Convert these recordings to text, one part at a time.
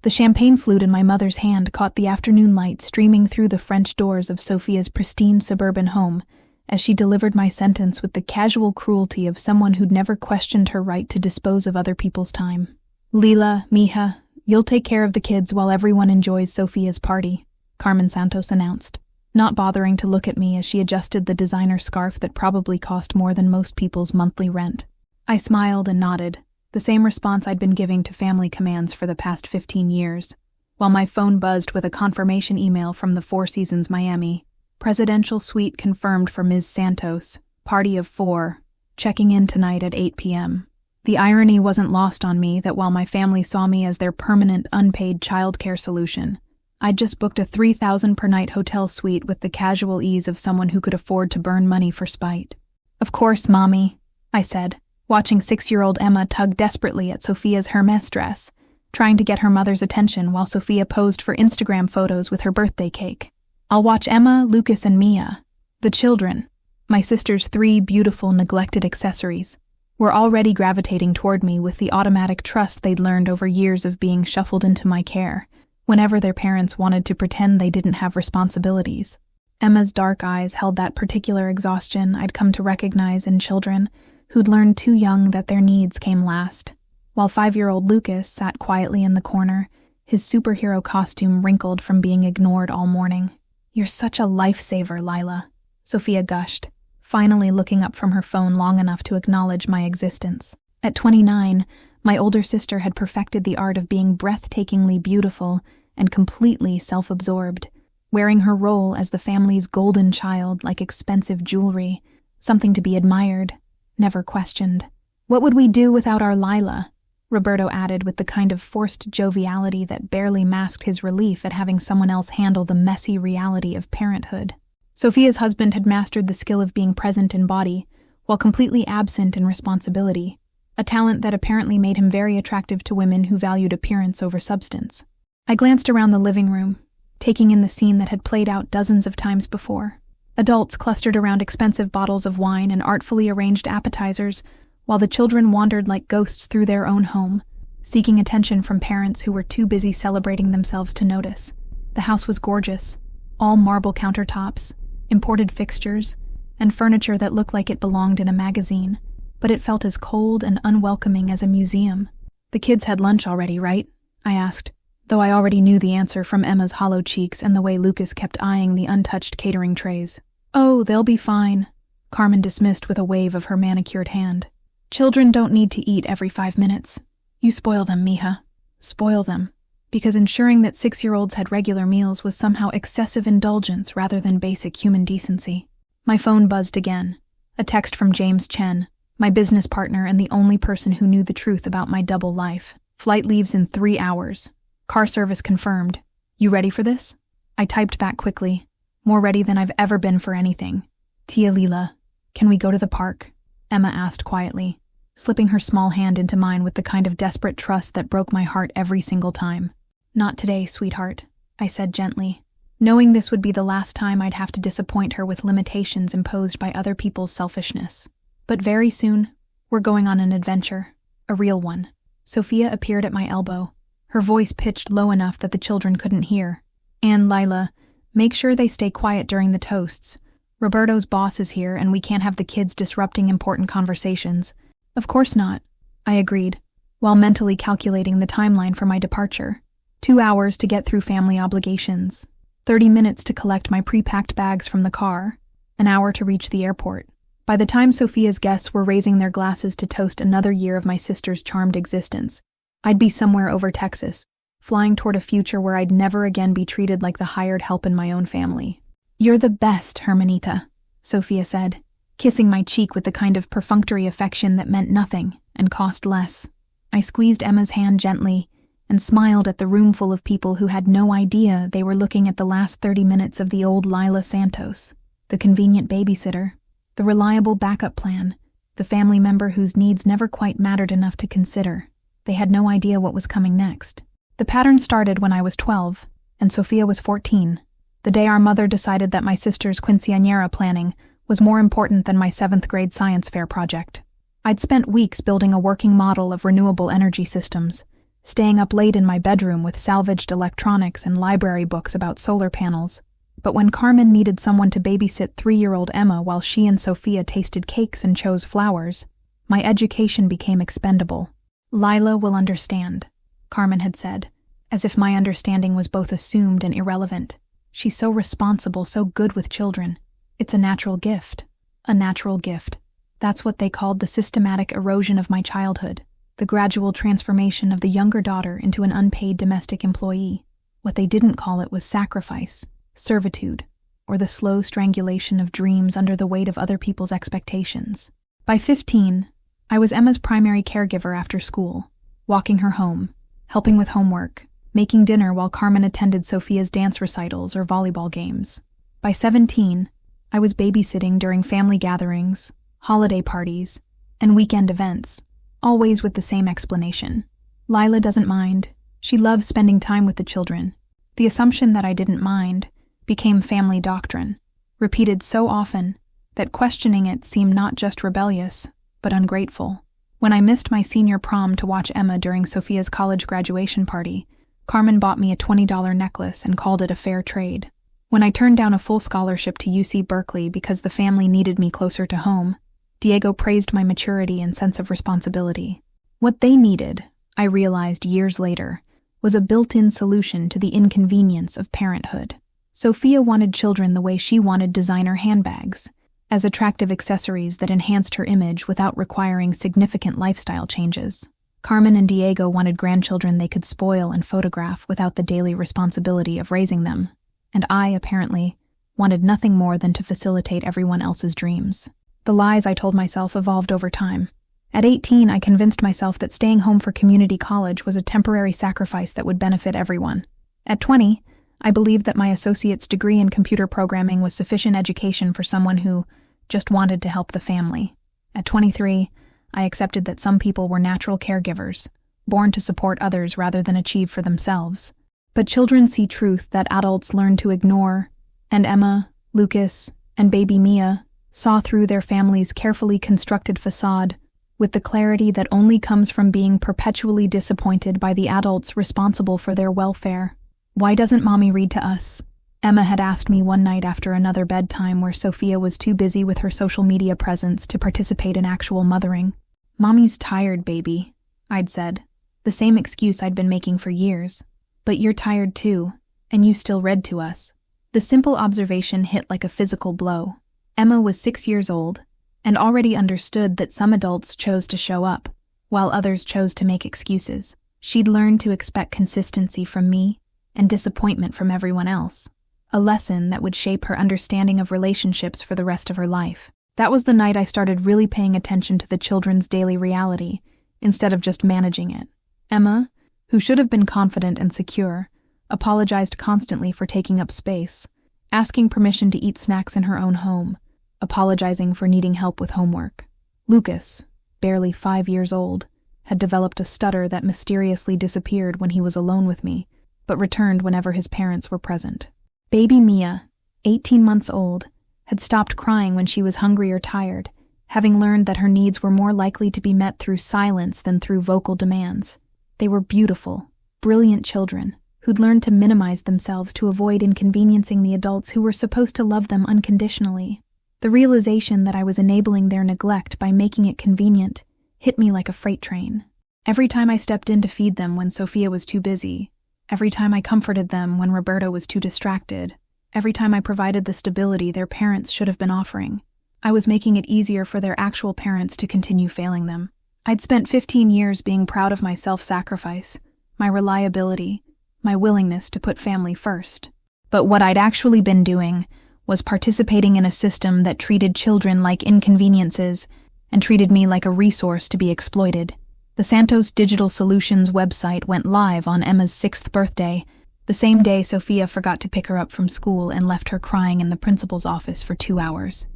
The champagne flute in my mother's hand caught the afternoon light streaming through the French doors of Sophia's pristine suburban home as she delivered my sentence with the casual cruelty of someone who'd never questioned her right to dispose of other people's time. "Lila, mija, you'll take care of the kids while everyone enjoys Sophia's party," Carmen Santos announced, not bothering to look at me as she adjusted the designer scarf that probably cost more than most people's monthly rent. I smiled and nodded, the same response I'd been giving to family commands for the past 15 years, while my phone buzzed with a confirmation email from the Four Seasons Miami. Presidential suite confirmed for Ms. Santos, party of 4, checking in tonight at 8 p.m. The irony wasn't lost on me that while my family saw me as their permanent unpaid childcare solution, I'd just booked a $3,000 per night hotel suite with the casual ease of someone who could afford to burn money for spite. "Of course, Mommy," I said, watching 6-year-old Emma tug desperately at Sophia's Hermes dress, trying to get her mother's attention while Sophia posed for Instagram photos with her birthday cake. "I'll watch Emma, Lucas, and Mia. The children, my sister's 3 beautiful, neglected accessories, were already gravitating toward me with the automatic trust they'd learned over years of being shuffled into my care whenever their parents wanted to pretend they didn't have responsibilities." Emma's dark eyes held that particular exhaustion I'd come to recognize in children who'd learned too young that their needs came last, while 5-year-old Lucas sat quietly in the corner, his superhero costume wrinkled from being ignored all morning. "You're such a lifesaver, Lila," Sophia gushed, finally looking up from her phone long enough to acknowledge my existence. At 29, my older sister had perfected the art of being breathtakingly beautiful and completely self-absorbed, wearing her role as the family's golden child like expensive jewelry, something to be admired, never questioned. "What would we do without our Lila?" Roberto added with the kind of forced joviality that barely masked his relief at having someone else handle the messy reality of parenthood. Sophia's husband had mastered the skill of being present in body, while completely absent in responsibility, a talent that apparently made him very attractive to women who valued appearance over substance. I glanced around the living room, taking in the scene that had played out dozens of times before. Adults clustered around expensive bottles of wine and artfully arranged appetizers, while the children wandered like ghosts through their own home, seeking attention from parents who were too busy celebrating themselves to notice. The house was gorgeous, all marble countertops, imported fixtures, and furniture that looked like it belonged in a magazine, but it felt as cold and unwelcoming as a museum. "The kids had lunch already, right?" I asked, though I already knew the answer from Emma's hollow cheeks and the way Lucas kept eyeing the untouched catering trays. "Oh, they'll be fine," Carmen dismissed with a wave of her manicured hand. "Children don't need to eat every 5 minutes. You spoil them, mija. Spoil them." Because ensuring that 6-year-olds had regular meals was somehow excessive indulgence rather than basic human decency. My phone buzzed again. A text from James Chen, my business partner and the only person who knew the truth about my double life. "Flight leaves in 3 hours. Car service confirmed. You ready for this?" I typed back quickly, more ready than I've ever been for anything. "Tia Lila, can we go to the park?" Emma asked quietly, slipping her small hand into mine with the kind of desperate trust that broke my heart every single time. "Not today, sweetheart," I said gently, knowing this would be the last time I'd have to disappoint her with limitations imposed by other people's selfishness. "But very soon, we're going on an adventure, a real one." Sophia appeared at my elbow, her voice pitched low enough that the children couldn't hear. "And Lila, make sure they stay quiet during the toasts. Roberto's boss is here and we can't have the kids disrupting important conversations." "Of course not," I agreed, while mentally calculating the timeline for my departure. 2 hours to get through family obligations, 30 minutes to collect my pre-packed bags from the car, an hour to reach the airport. By the time Sophia's guests were raising their glasses to toast another year of my sister's charmed existence, I'd be somewhere over Texas, flying toward a future where I'd never again be treated like the hired help in my own family. "You're the best, Hermanita," Sophia said, kissing my cheek with the kind of perfunctory affection that meant nothing and cost less. I squeezed Emma's hand gently and smiled at the room full of people who had no idea they were looking at the last 30 minutes of the old Lila Santos, the convenient babysitter, the reliable backup plan, the family member whose needs never quite mattered enough to consider. They had no idea what was coming next. The pattern started when I was 12, and Sophia was 14, the day our mother decided that my sister's quinceañera planning was more important than my 7th grade science fair project. I'd spent weeks building a working model of renewable energy systems, staying up late in my bedroom with salvaged electronics and library books about solar panels. But when Carmen needed someone to babysit 3-year-old Emma while she and Sophia tasted cakes and chose flowers, my education became expendable. "Lila will understand," Carmen had said, as if my understanding was both assumed and irrelevant. "She's so responsible, so good with children. It's a natural gift." A natural gift. That's what they called the systematic erosion of my childhood, the gradual transformation of the younger daughter into an unpaid domestic employee. What they didn't call it was sacrifice, servitude, or the slow strangulation of dreams under the weight of other people's expectations. By 15, I was Emma's primary caregiver after school, walking her home, helping with homework, making dinner while Carmen attended Sophia's dance recitals or volleyball games. By 17, I was babysitting during family gatherings, holiday parties, and weekend events, always with the same explanation. "Lila doesn't mind. She loves spending time with the children." The assumption that I didn't mind became family doctrine, repeated so often that questioning it seemed not just rebellious, but ungrateful. When I missed my senior prom to watch Emma during Sophia's college graduation party, Carmen bought me a $20 necklace and called it a fair trade. When I turned down a full scholarship to UC Berkeley because the family needed me closer to home, Diego praised my maturity and sense of responsibility. What they needed, I realized years later, was a built-in solution to the inconvenience of parenthood. Sophia wanted children the way she wanted designer handbags, as attractive accessories that enhanced her image without requiring significant lifestyle changes. Carmen and Diego wanted grandchildren they could spoil and photograph without the daily responsibility of raising them. And I, apparently, wanted nothing more than to facilitate everyone else's dreams. The lies I told myself evolved over time. At 18, I convinced myself that staying home for community college was a temporary sacrifice that would benefit everyone. At 20, I believed that my associate's degree in computer programming was sufficient education for someone who just wanted to help the family. At 23, I accepted that some people were natural caregivers, born to support others rather than achieve for themselves. But children see truth that adults learn to ignore, and Emma, Lucas, and baby Mia saw through their family's carefully constructed facade with the clarity that only comes from being perpetually disappointed by the adults responsible for their welfare. "Why doesn't Mommy read to us?" Emma had asked me one night after another bedtime where Sophia was too busy with her social media presence to participate in actual mothering. "Mommy's tired, baby," I'd said, the same excuse I'd been making for years. "But you're tired too, and you still read to us." The simple observation hit like a physical blow. Emma was 6 years old, and already understood that some adults chose to show up, while others chose to make excuses. She'd learned to expect consistency from me, and disappointment from everyone else. A lesson that would shape her understanding of relationships for the rest of her life. That was the night I started really paying attention to the children's daily reality, instead of just managing it. Emma, who should have been confident and secure, apologized constantly for taking up space, asking permission to eat snacks in her own home, apologizing for needing help with homework. Lucas, barely 5 years old, had developed a stutter that mysteriously disappeared when he was alone with me, but returned whenever his parents were present. Baby Mia, 18 months old, had stopped crying when she was hungry or tired, having learned that her needs were more likely to be met through silence than through vocal demands. They were beautiful, brilliant children who'd learned to minimize themselves to avoid inconveniencing the adults who were supposed to love them unconditionally. The realization that I was enabling their neglect by making it convenient hit me like a freight train. Every time I stepped in to feed them when Sophia was too busy, every time I comforted them when Roberta was too distracted, every time I provided the stability their parents should have been offering, I was making it easier for their actual parents to continue failing them. I'd spent 15 years being proud of my self-sacrifice, my reliability, my willingness to put family first. But what I'd actually been doing was participating in a system that treated children like inconveniences and treated me like a resource to be exploited. The Santos Digital Solutions website went live on Emma's 6th birthday, the same day Sophia forgot to pick her up from school and left her crying in the principal's office for 2 hours.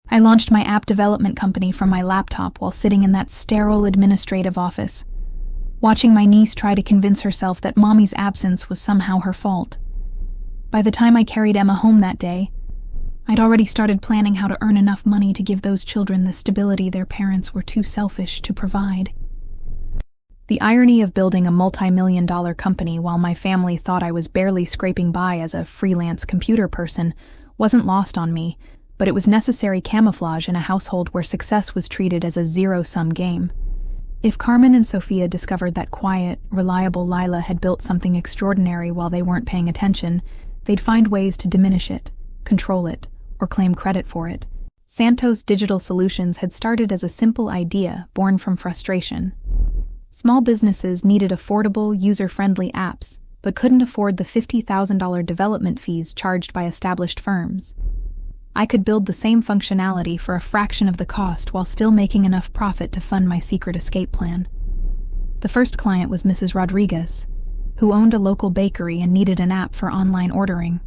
I launched my app development company from my laptop while sitting in that sterile administrative office, watching my niece try to convince herself that Mommy's absence was somehow her fault. By the time I carried Emma home that day, I'd already started planning how to earn enough money to give those children the stability their parents were too selfish to provide. The irony of building a multi-million-dollar company while my family thought I was barely scraping by as a freelance computer person wasn't lost on me, but it was necessary camouflage in a household where success was treated as a zero-sum game. If Carmen and Sophia discovered that quiet, reliable Lila had built something extraordinary while they weren't paying attention, they'd find ways to diminish it, control it, or claim credit for it. Santos Digital Solutions had started as a simple idea born from frustration. Small businesses needed affordable, user-friendly apps, but couldn't afford the $50,000 development fees charged by established firms. I could build the same functionality for a fraction of the cost while still making enough profit to fund my secret escape plan. The first client was Mrs. Rodriguez, who owned a local bakery and needed an app for online ordering.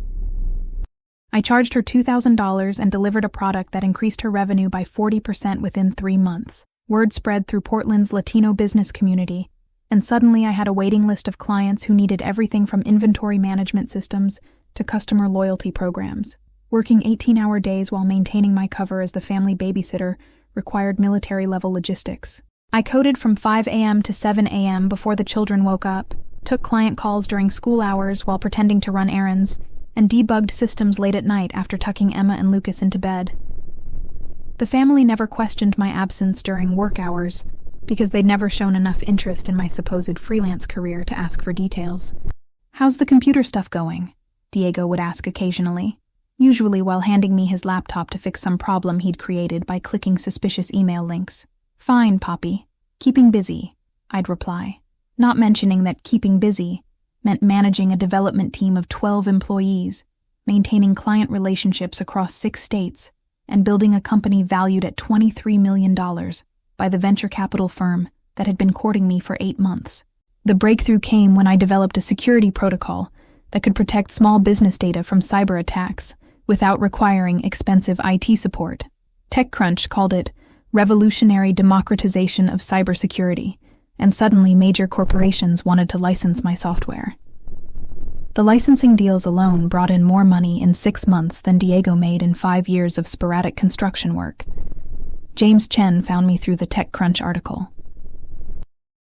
I charged her $2,000 and delivered a product that increased her revenue by 40% within 3 months. Word spread through Portland's Latino business community, and suddenly I had a waiting list of clients who needed everything from inventory management systems to customer loyalty programs. Working 18-hour days while maintaining my cover as the family babysitter required military-level logistics. I coded from 5 a.m. to 7 a.m. before the children woke up, took client calls during school hours while pretending to run errands, and debugged systems late at night after tucking Emma and Lucas into bed. The family never questioned my absence during work hours because they'd never shown enough interest in my supposed freelance career to ask for details. "How's the computer stuff going?" Diego would ask occasionally, usually while handing me his laptop to fix some problem he'd created by clicking suspicious email links. "Fine, Poppy. Keeping busy," I'd reply, not mentioning that keeping busy meant managing a development team of 12 employees, maintaining client relationships across 6 states, and building a company valued at $23 million by the venture capital firm that had been courting me for 8 months. The breakthrough came when I developed a security protocol that could protect small business data from cyber attacks without requiring expensive IT support. TechCrunch called it revolutionary democratization of cybersecurity, and suddenly major corporations wanted to license my software. The licensing deals alone brought in more money in 6 months than Diego made in 5 years of sporadic construction work. James Chen found me through the TechCrunch article.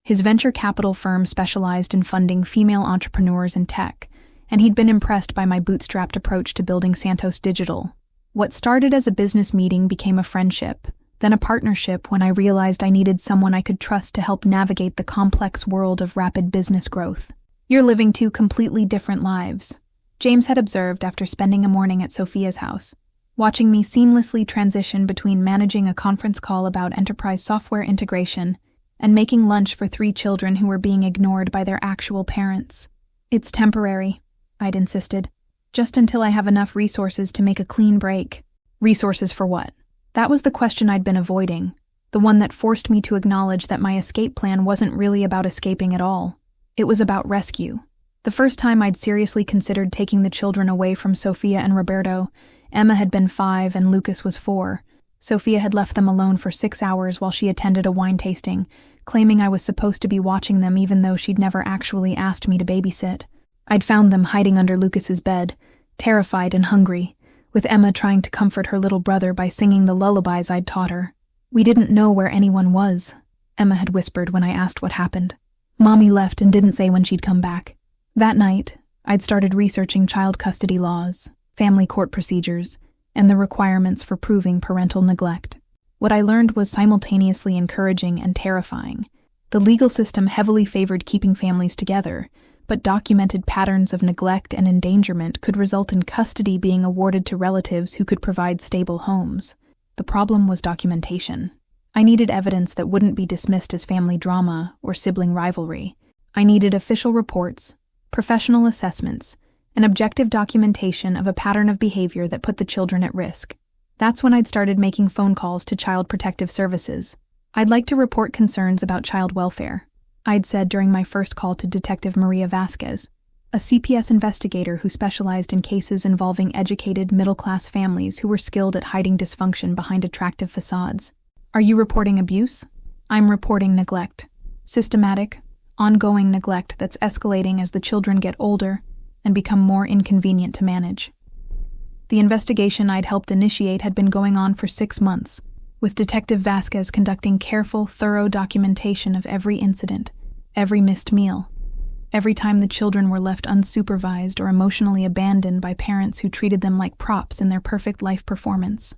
His venture capital firm specialized in funding female entrepreneurs in tech, and he'd been impressed by my bootstrapped approach to building Santos Digital. What started as a business meeting became a friendship, then a partnership when I realized I needed someone I could trust to help navigate the complex world of rapid business growth. "You're living 2 completely different lives," James had observed after spending a morning at Sophia's house, watching me seamlessly transition between managing a conference call about enterprise software integration and making lunch for 3 children who were being ignored by their actual parents. "It's temporary," I'd insisted, "just until I have enough resources to make a clean break." Resources for what? That was the question I'd been avoiding, the one that forced me to acknowledge that my escape plan wasn't really about escaping at all. It was about rescue. The first time I'd seriously considered taking the children away from Sophia and Roberto, Emma had been 5 and Lucas was 4. Sophia had left them alone for 6 hours while she attended a wine tasting, claiming I was supposed to be watching them even though she'd never actually asked me to babysit. I'd found them hiding under Lucas's bed, terrified and hungry, with Emma trying to comfort her little brother by singing the lullabies I'd taught her. "We didn't know where anyone was," Emma had whispered when I asked what happened. "Mommy left and didn't say when she'd come back." That night, I'd started researching child custody laws, family court procedures, and the requirements for proving parental neglect. What I learned was simultaneously encouraging and terrifying. The legal system heavily favored keeping families together, but documented patterns of neglect and endangerment could result in custody being awarded to relatives who could provide stable homes. The problem was documentation. I needed evidence that wouldn't be dismissed as family drama or sibling rivalry. I needed official reports, professional assessments, and objective documentation of a pattern of behavior that put the children at risk. That's when I'd started making phone calls to Child Protective Services. "I'd like to report concerns about child welfare," I'd said during my first call to Detective Maria Vasquez, a CPS investigator who specialized in cases involving educated, middle-class families who were skilled at hiding dysfunction behind attractive facades. "Are you reporting abuse?" "I'm reporting neglect. Systematic, ongoing neglect that's escalating as the children get older and become more inconvenient to manage." The investigation I'd helped initiate had been going on for 6 months, with Detective Vasquez conducting careful, thorough documentation of every incident, every missed meal, every time the children were left unsupervised or emotionally abandoned by parents who treated them like props in their perfect life performance.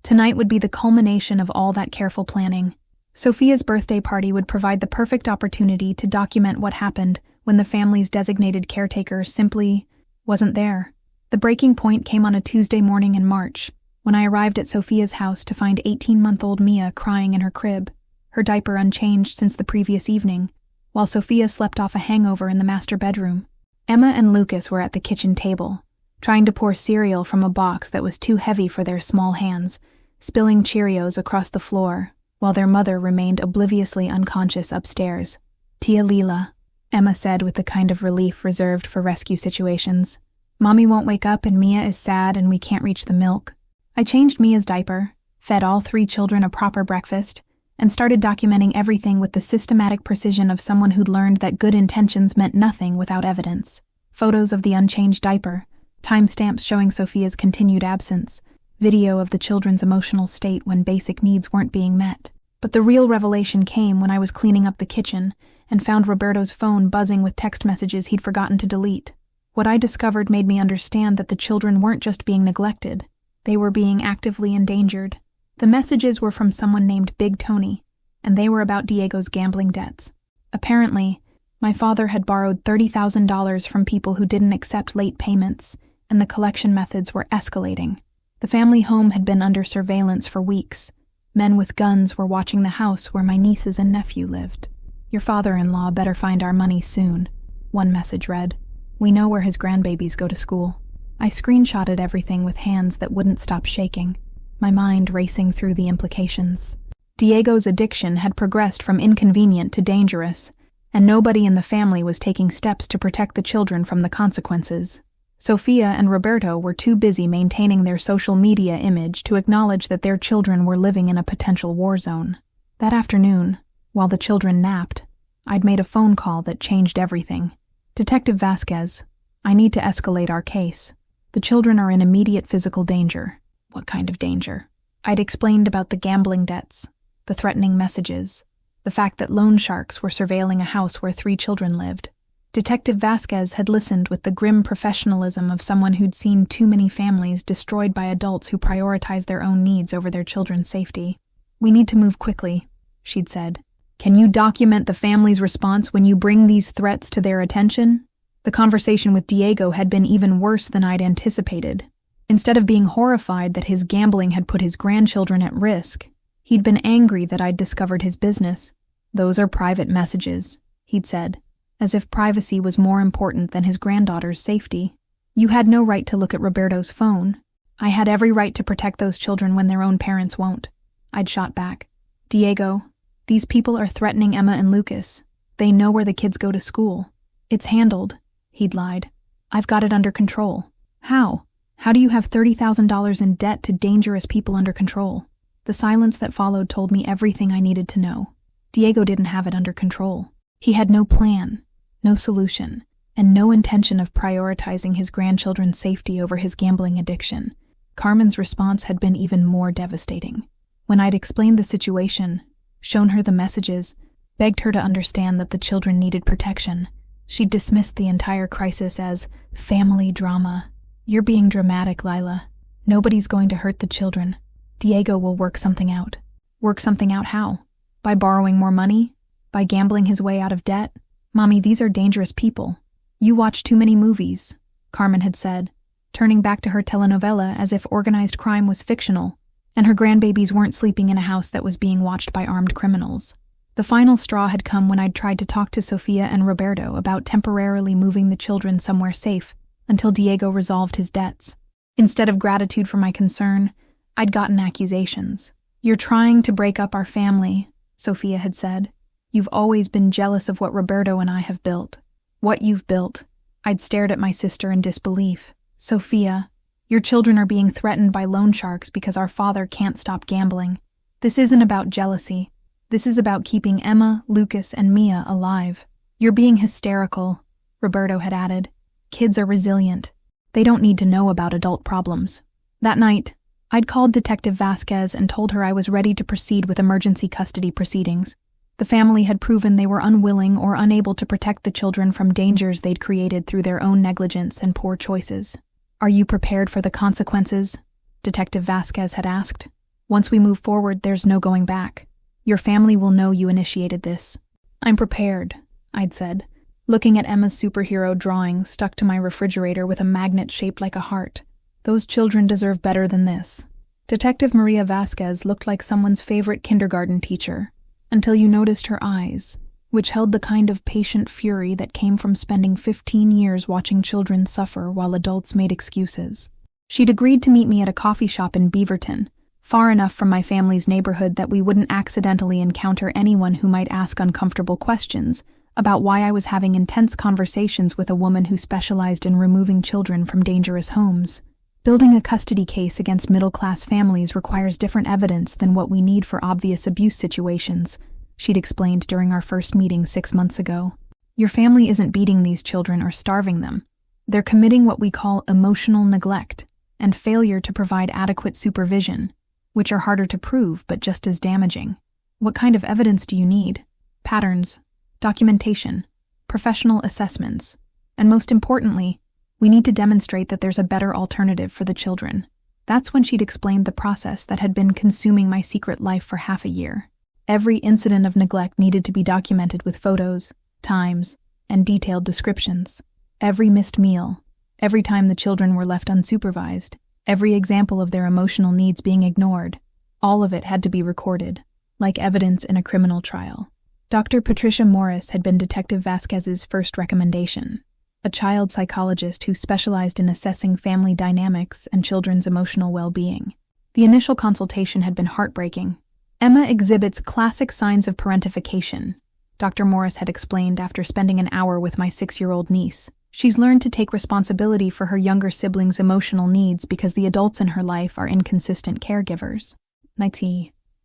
Tonight would be the culmination of all that careful planning. Sophia's birthday party would provide the perfect opportunity to document what happened when the family's designated caretaker simply wasn't there. The breaking point came on a Tuesday morning in March, when I arrived at Sophia's house to find 18-month-old Mia crying in her crib, her diaper unchanged since the previous evening, while Sophia slept off a hangover in the master bedroom. Emma and Lucas were at the kitchen table, trying to pour cereal from a box that was too heavy for their small hands, spilling Cheerios across the floor, while their mother remained obliviously unconscious upstairs. "Tia Lila," Emma said with the kind of relief reserved for rescue situations. "Mommy won't wake up and Mia is sad and we can't reach the milk." I changed Mia's diaper, fed all 3 children a proper breakfast, and started documenting everything with the systematic precision of someone who'd learned that good intentions meant nothing without evidence. Photos of the unchanged diaper, timestamps showing Sophia's continued absence, video of the children's emotional state when basic needs weren't being met. But the real revelation came when I was cleaning up the kitchen and found Roberto's phone buzzing with text messages he'd forgotten to delete. What I discovered made me understand that the children weren't just being neglected, they were being actively endangered. The messages were from someone named Big Tony, and they were about Diego's gambling debts. Apparently, my father had borrowed $30,000 from people who didn't accept late payments, and the collection methods were escalating. The family home had been under surveillance for weeks. Men with guns were watching the house where my nieces and nephew lived. "Your father-in-law better find our money soon," one message read. "We know where his grandbabies go to school." I screenshotted everything with hands that wouldn't stop shaking, my mind racing through the implications. Diego's addiction had progressed from inconvenient to dangerous, and nobody in the family was taking steps to protect the children from the consequences. Sophia and Roberto were too busy maintaining their social media image to acknowledge that their children were living in a potential war zone. That afternoon, while the children napped, I'd made a phone call that changed everything. "Detective Vasquez, I need to escalate our case. The children are in immediate physical danger." "What kind of danger?" I'd explained about the gambling debts, the threatening messages, the fact that loan sharks were surveilling a house where 3 children lived. Detective Vasquez had listened with the grim professionalism of someone who'd seen too many families destroyed by adults who prioritize their own needs over their children's safety. "We need to move quickly," she'd said. "Can you document the family's response when you bring these threats to their attention?" The conversation with Diego had been even worse than I'd anticipated. Instead of being horrified that his gambling had put his grandchildren at risk, he'd been angry that I'd discovered his business. "Those are private messages," he'd said, as if privacy was more important than his granddaughter's safety. "You had no right to look at Roberto's phone. I had every right to protect those children when their own parents won't," I'd shot back. "Diego, these people are threatening Emma and Lucas. They know where the kids go to school." "It's handled," he'd lied. "I've got it under control." "How? How do you have $30,000 in debt to dangerous people under control?" The silence that followed told me everything I needed to know. Diego didn't have it under control. He had no plan, no solution, and no intention of prioritizing his grandchildren's safety over his gambling addiction. Carmen's response had been even more devastating. When I'd explained the situation, shown her the messages, begged her to understand that the children needed protection, she'd dismissed the entire crisis as family drama. "You're being dramatic, Lila. Nobody's going to hurt the children. Diego will work something out." "Work something out how? By borrowing more money? By gambling his way out of debt? Mommy, these are dangerous people. You watch too many movies," Carmen had said, turning back to her telenovela as if organized crime was fictional, and her grandbabies weren't sleeping in a house that was being watched by armed criminals. The final straw had come when I'd tried to talk to Sofia and Roberto about temporarily moving the children somewhere safe until Diego resolved his debts. Instead of gratitude for my concern, I'd gotten accusations. "You're trying to break up our family," Sofia had said. "You've always been jealous of what Roberto and I have built." "What you've built?" I'd stared at my sister in disbelief. "Sofia, your children are being threatened by loan sharks because our father can't stop gambling. This isn't about jealousy. This is about keeping Emma, Lucas, and Mia alive." "You're being hysterical," Roberto had added. "Kids are resilient. They don't need to know about adult problems." That night, I'd called Detective Vasquez and told her I was ready to proceed with emergency custody proceedings. The family had proven they were unwilling or unable to protect the children from dangers they'd created through their own negligence and poor choices. "Are you prepared for the consequences?" Detective Vasquez had asked. "Once we move forward, there's no going back. Your family will know you initiated this." "I'm prepared," I'd said, looking at Emma's superhero drawing stuck to my refrigerator with a magnet shaped like a heart. "Those children deserve better than this." Detective Maria Vasquez looked like someone's favorite kindergarten teacher, until you noticed her eyes, which held the kind of patient fury that came from spending 15 years watching children suffer while adults made excuses. She'd agreed to meet me at a coffee shop in Beaverton, far enough from my family's neighborhood that we wouldn't accidentally encounter anyone who might ask uncomfortable questions about why I was having intense conversations with a woman who specialized in removing children from dangerous homes. "Building a custody case against middle-class families requires different evidence than what we need for obvious abuse situations," she'd explained during our first meeting 6 months ago. "Your family isn't beating these children or starving them. They're committing what we call emotional neglect and failure to provide adequate supervision, which are harder to prove but just as damaging. What kind of evidence do you need? Patterns, documentation, professional assessments, and most importantly, we need to demonstrate that there's a better alternative for the children." That's when she'd explained the process that had been consuming my secret life for half a year. Every incident of neglect needed to be documented with photos, times, and detailed descriptions. Every missed meal, every time the children were left unsupervised, every example of their emotional needs being ignored, all of it had to be recorded, like evidence in a criminal trial. Dr. Patricia Morris had been Detective Vasquez's first recommendation, a child psychologist who specialized in assessing family dynamics and children's emotional well-being. The initial consultation had been heartbreaking. "Emma exhibits classic signs of parentification," Dr. Morris had explained after spending an hour with my 6-year-old niece. "She's learned to take responsibility for her younger siblings' emotional needs because the adults in her life are inconsistent caregivers."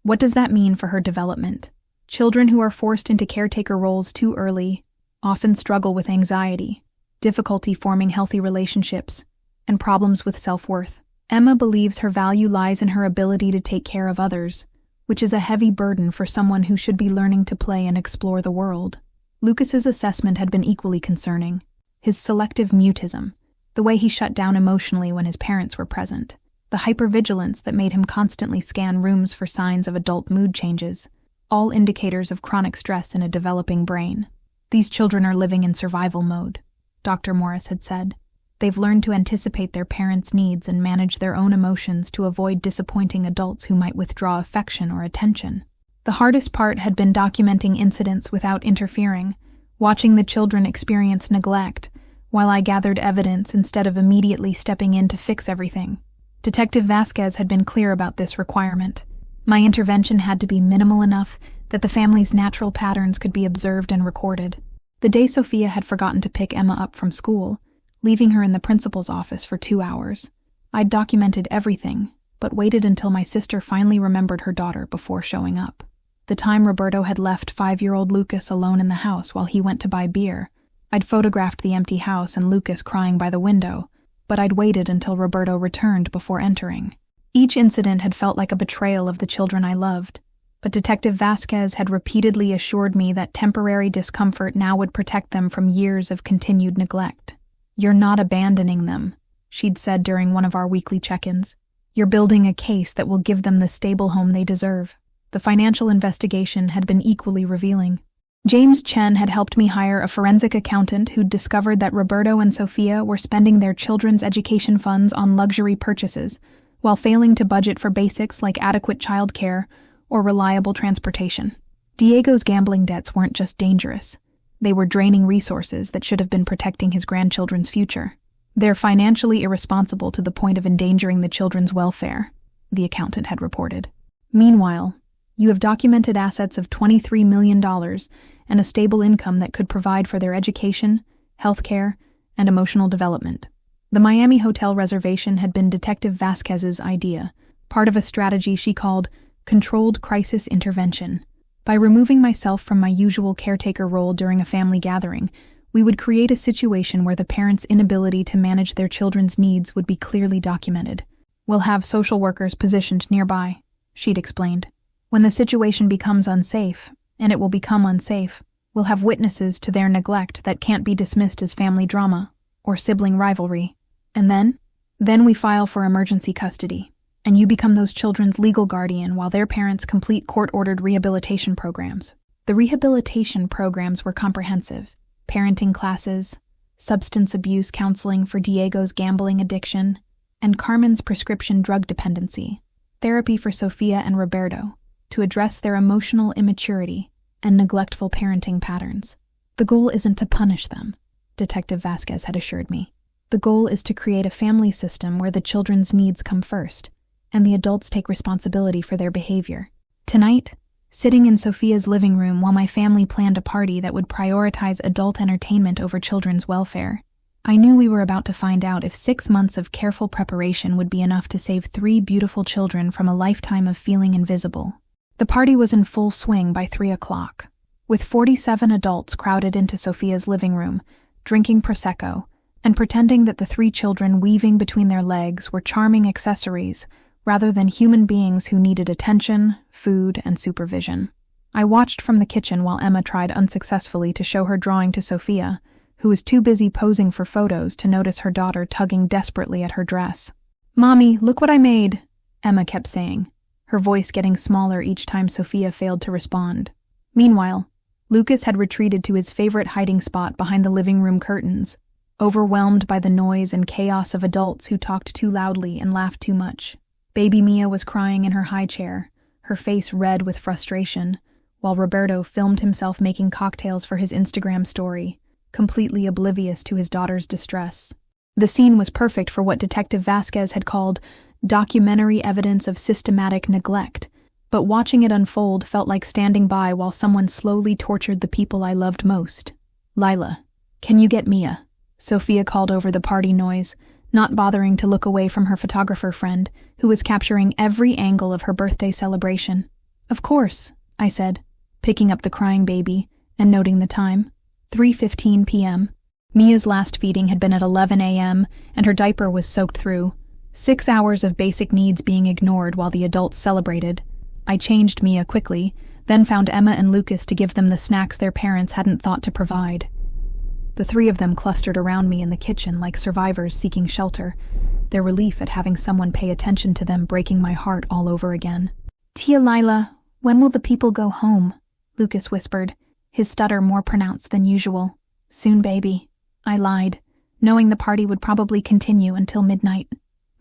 What does that mean for her development? Children who are forced into caretaker roles too early often struggle with anxiety, difficulty forming healthy relationships, and problems with self-worth. Emma believes her value lies in her ability to take care of others, which is a heavy burden for someone who should be learning to play and explore the world. Lucas's assessment had been equally concerning. His selective mutism, the way he shut down emotionally when his parents were present, the hypervigilance that made him constantly scan rooms for signs of adult mood changes, all indicators of chronic stress in a developing brain. "These children are living in survival mode," Dr. Morris had said. "They've learned to anticipate their parents' needs and manage their own emotions to avoid disappointing adults who might withdraw affection or attention." The hardest part had been documenting incidents without interfering, watching the children experience neglect, while I gathered evidence instead of immediately stepping in to fix everything. Detective Vasquez had been clear about this requirement. My intervention had to be minimal enough that the family's natural patterns could be observed and recorded. The day Sophia had forgotten to pick Emma up from school, leaving her in the principal's office for 2 hours, I'd documented everything, but waited until my sister finally remembered her daughter before showing up. The time Roberto had left 5-year-old Lucas alone in the house while he went to buy beer, I'd photographed the empty house and Lucas crying by the window, but I'd waited until Roberto returned before entering. Each incident had felt like a betrayal of the children I loved, but Detective Vasquez had repeatedly assured me that temporary discomfort now would protect them from years of continued neglect. "You're not abandoning them," she'd said during one of our weekly check-ins. "You're building a case that will give them the stable home they deserve." The financial investigation had been equally revealing. James Chen had helped me hire a forensic accountant who'd discovered that Roberto and Sophia were spending their children's education funds on luxury purchases, while failing to budget for basics like adequate child care or reliable transportation. Diego's gambling debts weren't just dangerous. They were draining resources that should have been protecting his grandchildren's future. "They're financially irresponsible to the point of endangering the children's welfare," the accountant had reported. "Meanwhile, you have documented assets of $23 million and a stable income that could provide for their education, health care, and emotional development." The Miami hotel reservation had been Detective Vasquez's idea, part of a strategy she called controlled crisis intervention. By removing myself from my usual caretaker role during a family gathering, we would create a situation where the parents' inability to manage their children's needs would be clearly documented. "We'll have social workers positioned nearby," she'd explained. "When the situation becomes unsafe, and it will become unsafe. We'll have witnesses to their neglect that can't be dismissed as family drama or sibling rivalry. And then we file for emergency custody, and you become those children's legal guardian while their parents complete court-ordered rehabilitation programs. The rehabilitation programs were comprehensive: parenting classes, substance abuse counseling for Diego's gambling addiction, and Carmen's prescription drug dependency, therapy for Sofia and Roberto to address their emotional immaturity and neglectful parenting patterns. The goal isn't to punish them, Detective Vasquez had assured me. The goal is to create a family system where the children's needs come first, and the adults take responsibility for their behavior. Tonight, sitting in Sofia's living room while my family planned a party that would prioritize adult entertainment over children's welfare, I knew we were about to find out if 6 months of careful preparation would be enough to save 3 beautiful children from a lifetime of feeling invisible. The party was in full swing by 3 o'clock, with 47 adults crowded into Sofia's living room, drinking Prosecco, and pretending that the 3 children weaving between their legs were charming accessories rather than human beings who needed attention, food, and supervision. I watched from the kitchen while Emma tried unsuccessfully to show her drawing to Sofia, who was too busy posing for photos to notice her daughter tugging desperately at her dress. "Mommy, look what I made," Emma kept saying, her voice getting smaller each time Sofia failed to respond. Meanwhile, Lucas had retreated to his favorite hiding spot behind the living room curtains, overwhelmed by the noise and chaos of adults who talked too loudly and laughed too much. Baby Mia was crying in her high chair, her face red with frustration, while Roberto filmed himself making cocktails for his Instagram story, completely oblivious to his daughter's distress. The scene was perfect for what Detective Vasquez had called documentary evidence of systematic neglect, but watching it unfold felt like standing by while someone slowly tortured the people I loved most. "Lila, can you get Mia?" Sofia called over the party noise, not bothering to look away from her photographer friend, who was capturing every angle of her birthday celebration. "Of course," I said, picking up the crying baby and noting the time. 3:15 p.m. Mia's last feeding had been at 11 a.m., and her diaper was soaked through. 6 hours of basic needs being ignored while the adults celebrated. I changed Mia quickly, then found Emma and Lucas to give them the snacks their parents hadn't thought to provide. The 3 of them clustered around me in the kitchen like survivors seeking shelter, their relief at having someone pay attention to them breaking my heart all over again. "Tia Lila, when will the people go home?" Lucas whispered, his stutter more pronounced than usual. "Soon, baby," I lied, knowing the party would probably continue until midnight.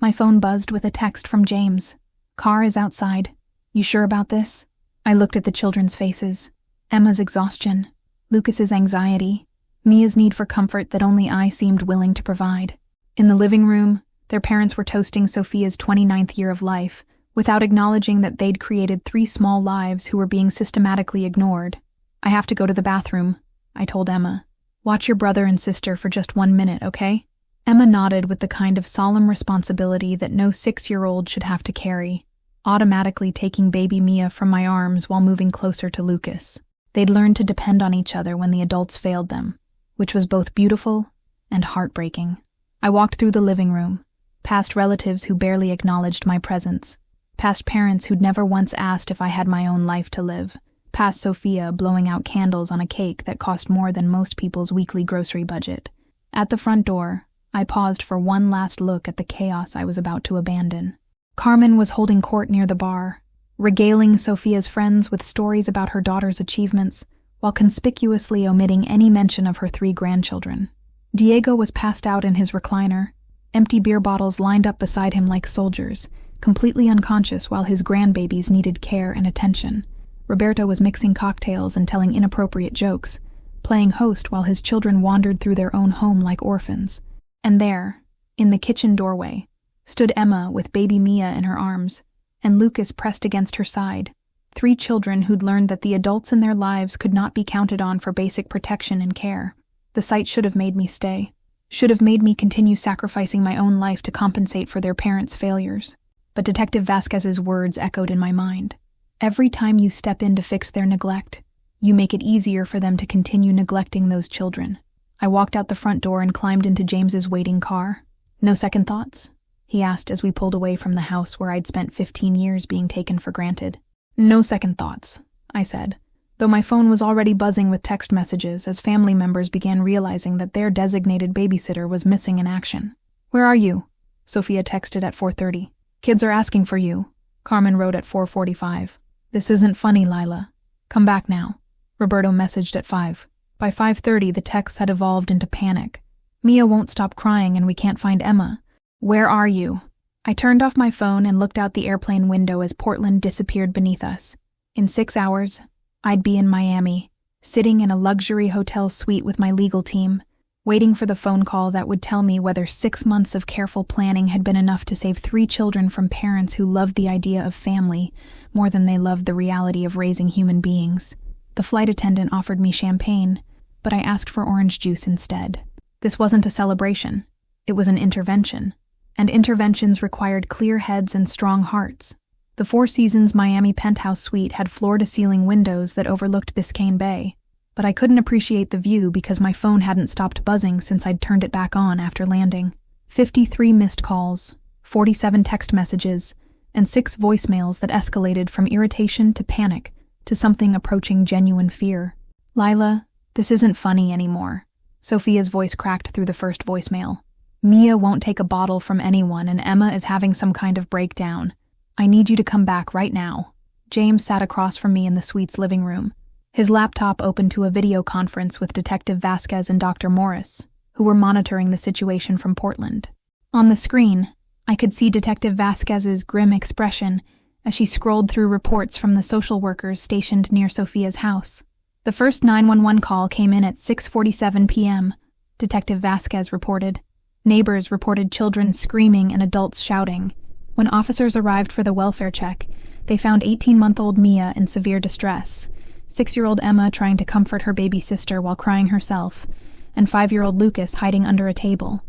My phone buzzed with a text from James. "Car is outside. You sure about this?" I looked at the children's faces. Emma's exhaustion, Lucas's anxiety, Mia's need for comfort that only I seemed willing to provide. In the living room, their parents were toasting Sofia's 29th year of life, without acknowledging that they'd created 3 small lives who were being systematically ignored. "I have to go to the bathroom," I told Emma. "Watch your brother and sister for just 1 minute, okay?" Emma nodded with the kind of solemn responsibility that no 6-year-old should have to carry, automatically taking baby Mia from my arms while moving closer to Lucas. They'd learned to depend on each other when the adults failed them, which was both beautiful and heartbreaking. I walked through the living room, past relatives who barely acknowledged my presence, past parents who'd never once asked if I had my own life to live, past Sofia blowing out candles on a cake that cost more than most people's weekly grocery budget. At the front door, I paused for one last look at the chaos I was about to abandon. Carmen was holding court near the bar, regaling Sofia's friends with stories about her daughter's achievements, while conspicuously omitting any mention of her 3 grandchildren. Diego was passed out in his recliner, empty beer bottles lined up beside him like soldiers, completely unconscious while his grandbabies needed care and attention. Roberto was mixing cocktails and telling inappropriate jokes, playing host while his children wandered through their own home like orphans. And there, in the kitchen doorway, stood Emma with baby Mia in her arms, and Lucas pressed against her side. 3 children who'd learned that the adults in their lives could not be counted on for basic protection and care. The sight should have made me stay, should have made me continue sacrificing my own life to compensate for their parents' failures. But Detective Vasquez's words echoed in my mind. Every time you step in to fix their neglect, you make it easier for them to continue neglecting those children. I walked out the front door and climbed into James's waiting car. "No second thoughts?" he asked as we pulled away from the house where I'd spent 15 years being taken for granted. "No second thoughts," I said, though my phone was already buzzing with text messages as family members began realizing that their designated babysitter was missing in action. "Where are you?" Sophia texted at 4:30. "Kids are asking for you," Carmen wrote at 4:45. "This isn't funny, Lila. Come back now," Roberto messaged at 5. By 5:30, the texts had evolved into panic. "Mia won't stop crying and we can't find Emma. Where are you?" I turned off my phone and looked out the airplane window as Portland disappeared beneath us. In 6 hours, I'd be in Miami, sitting in a luxury hotel suite with my legal team, waiting for the phone call that would tell me whether 6 months of careful planning had been enough to save 3 children from parents who loved the idea of family more than they loved the reality of raising human beings. The flight attendant offered me champagne, but I asked for orange juice instead. This wasn't a celebration. It was an intervention. And interventions required clear heads and strong hearts. The Four Seasons Miami penthouse suite had floor-to-ceiling windows that overlooked Biscayne Bay, but I couldn't appreciate the view because my phone hadn't stopped buzzing since I'd turned it back on after landing. 53 missed calls, 47 text messages, and 6 voicemails that escalated from irritation to panic to something approaching genuine fear. "Lila, this isn't funny anymore." Sophia's voice cracked through the first voicemail. "Mia won't take a bottle from anyone and Emma is having some kind of breakdown. I need you to come back right now." James sat across from me in the suite's living room. His laptop opened to a video conference with Detective Vasquez and Dr. Morris, who were monitoring the situation from Portland. On the screen, I could see Detective Vasquez's grim expression as she scrolled through reports from the social workers stationed near Sophia's house. The first 911 call came in at 6:47 p.m., Detective Vasquez reported. Neighbors reported children screaming and adults shouting. When officers arrived for the welfare check, they found 18-month-old Mia in severe distress, 6-year-old Emma trying to comfort her baby sister while crying herself, and 5-year-old Lucas hiding under a table.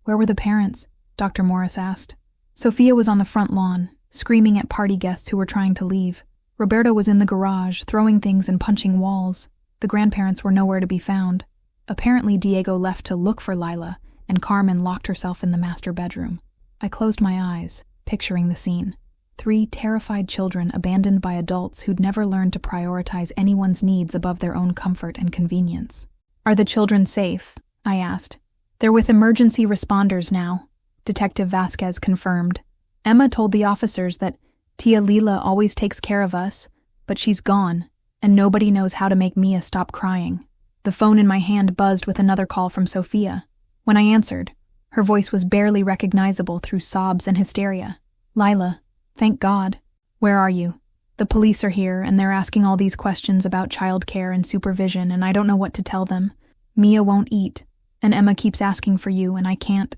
"Where were the parents?" Dr. Morris asked. Sophia was on the front lawn, screaming at party guests who were trying to leave. Roberto was in the garage, throwing things and punching walls. The grandparents were nowhere to be found. Apparently Diego left to look for Lila, and Carmen locked herself in the master bedroom. I closed my eyes, picturing the scene. 3 terrified children abandoned by adults who'd never learned to prioritize anyone's needs above their own comfort and convenience. "Are the children safe?" I asked. "They're with emergency responders now," Detective Vasquez confirmed. "Emma told the officers that Tia Lila always takes care of us, but she's gone, and nobody knows how to make Mia stop crying." The phone in my hand buzzed with another call from Sophia. When I answered, her voice was barely recognizable through sobs and hysteria. "Lila, thank God. Where are you? The police are here, and they're asking all these questions about childcare and supervision, and I don't know what to tell them. Mia won't eat, and Emma keeps asking for you, and I can't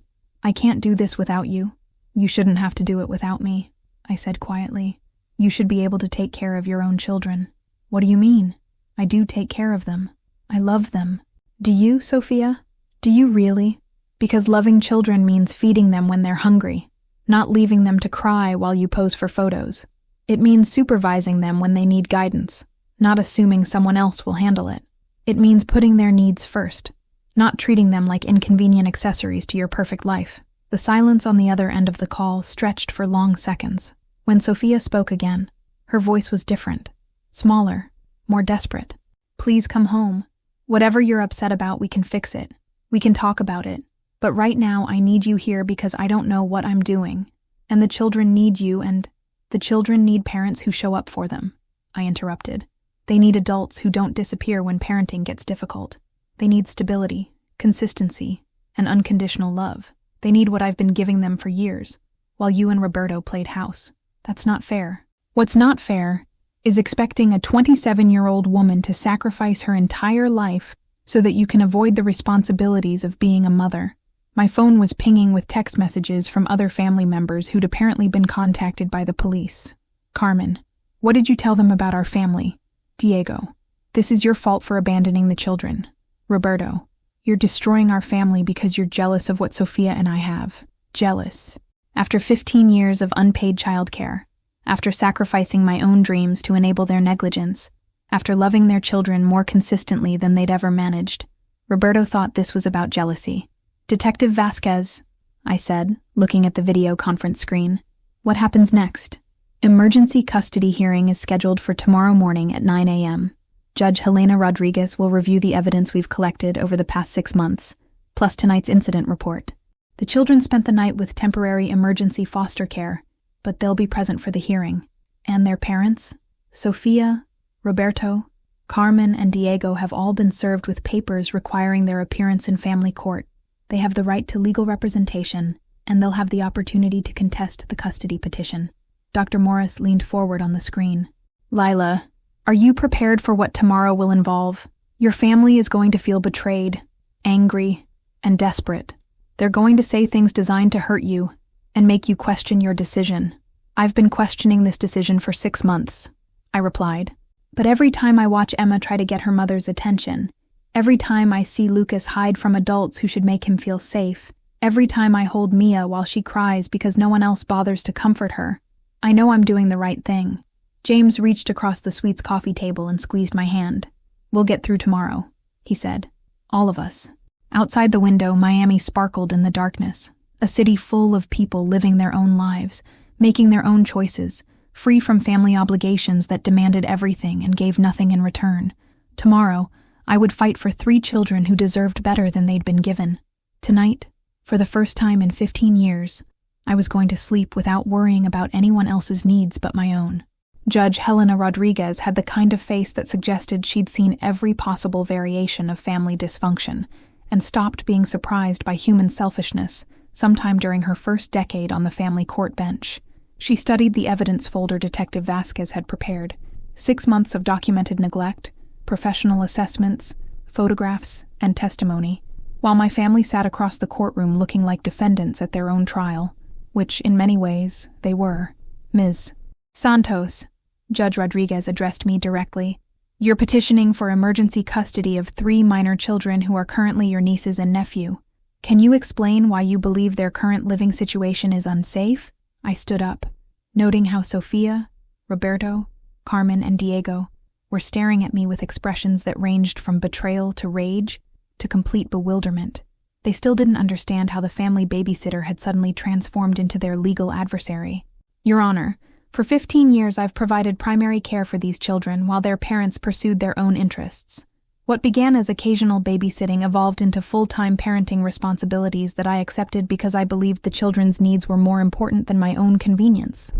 do this without you." "You shouldn't have to do it without me," I said quietly. "You should be able to take care of your own children." "What do you mean?" "I do take care of them. I love them." "Do you, Sophia? Do you really? Because loving children means feeding them when they're hungry, not leaving them to cry while you pose for photos. It means supervising them when they need guidance, not assuming someone else will handle it. It means putting their needs first, not treating them like inconvenient accessories to your perfect life." The silence on the other end of the call stretched for long seconds. When Sophia spoke again, her voice was different, smaller, more desperate. "Please come home. Whatever you're upset about, we can fix it. We can talk about it. But right now, I need you here because I don't know what I'm doing. And the children need you, and the children need parents who show up for them," I interrupted. "They need adults who don't disappear when parenting gets difficult. They need stability, consistency, and unconditional love. They need what I've been giving them for years, while you and Roberto played house. That's not fair. What's not fair is expecting a 27-year-old woman to sacrifice her entire life so that you can avoid the responsibilities of being a mother." My phone was pinging with text messages from other family members who'd apparently been contacted by the police. "Carmen, what did you tell them about our family?" "Diego, this is your fault for abandoning the children." "Roberto, you're destroying our family because you're jealous of what Sophia and I have." "Jealous. After 15 years of unpaid childcare, after sacrificing my own dreams to enable their negligence, after loving their children more consistently than they'd ever managed." Roberto thought this was about jealousy. "Detective Vasquez," I said, looking at the video conference screen. "What happens next?" "Emergency custody hearing is scheduled for tomorrow morning at 9 a.m. Judge Helena Rodriguez will review the evidence we've collected over the past 6 months, plus tonight's incident report. The children spent the night with temporary emergency foster care, but they'll be present for the hearing. And their parents, Sofia, Roberto, Carmen, and Diego, have all been served with papers requiring their appearance in family court. They have the right to legal representation, and they'll have the opportunity to contest the custody petition. Dr. Morris leaned forward on the screen. Lila, are you prepared for what tomorrow will involve? Your family is going to feel betrayed, angry, and desperate. They're going to say things designed to hurt you and make you question your decision. I've been questioning this decision for 6 months, I replied. But every time I watch Emma try to get her mother's attention, every time I see Lucas hide from adults who should make him feel safe, every time I hold Mia while she cries because no one else bothers to comfort her, I know I'm doing the right thing. James reached across the suite's coffee table and squeezed my hand. We'll get through tomorrow, he said. All of us. Outside the window, Miami sparkled in the darkness, a city full of people living their own lives, making their own choices, free from family obligations that demanded everything and gave nothing in return. Tomorrow, I would fight for 3 children who deserved better than they'd been given. Tonight, for the first time in 15 years, I was going to sleep without worrying about anyone else's needs but my own. Judge Helena Rodriguez had the kind of face that suggested she'd seen every possible variation of family dysfunction and stopped being surprised by human selfishness sometime during her first decade on the family court bench. She studied the evidence folder Detective Vasquez had prepared. 6 months of documented neglect, professional assessments, photographs, and testimony, while my family sat across the courtroom looking like defendants at their own trial, which, in many ways, they were. Ms. Santos, Judge Rodriguez addressed me directly. You're petitioning for emergency custody of 3 minor children who are currently your nieces and nephew. Can you explain why you believe their current living situation is unsafe? I stood up, noting how Sofia, Roberto, Carmen, and Diego were staring at me with expressions that ranged from betrayal to rage to complete bewilderment. They still didn't understand how the family babysitter had suddenly transformed into their legal adversary. Your Honor, for 15 years I've provided primary care for these children while their parents pursued their own interests. What began as occasional babysitting evolved into full-time parenting responsibilities that I accepted because I believed the children's needs were more important than my own convenience.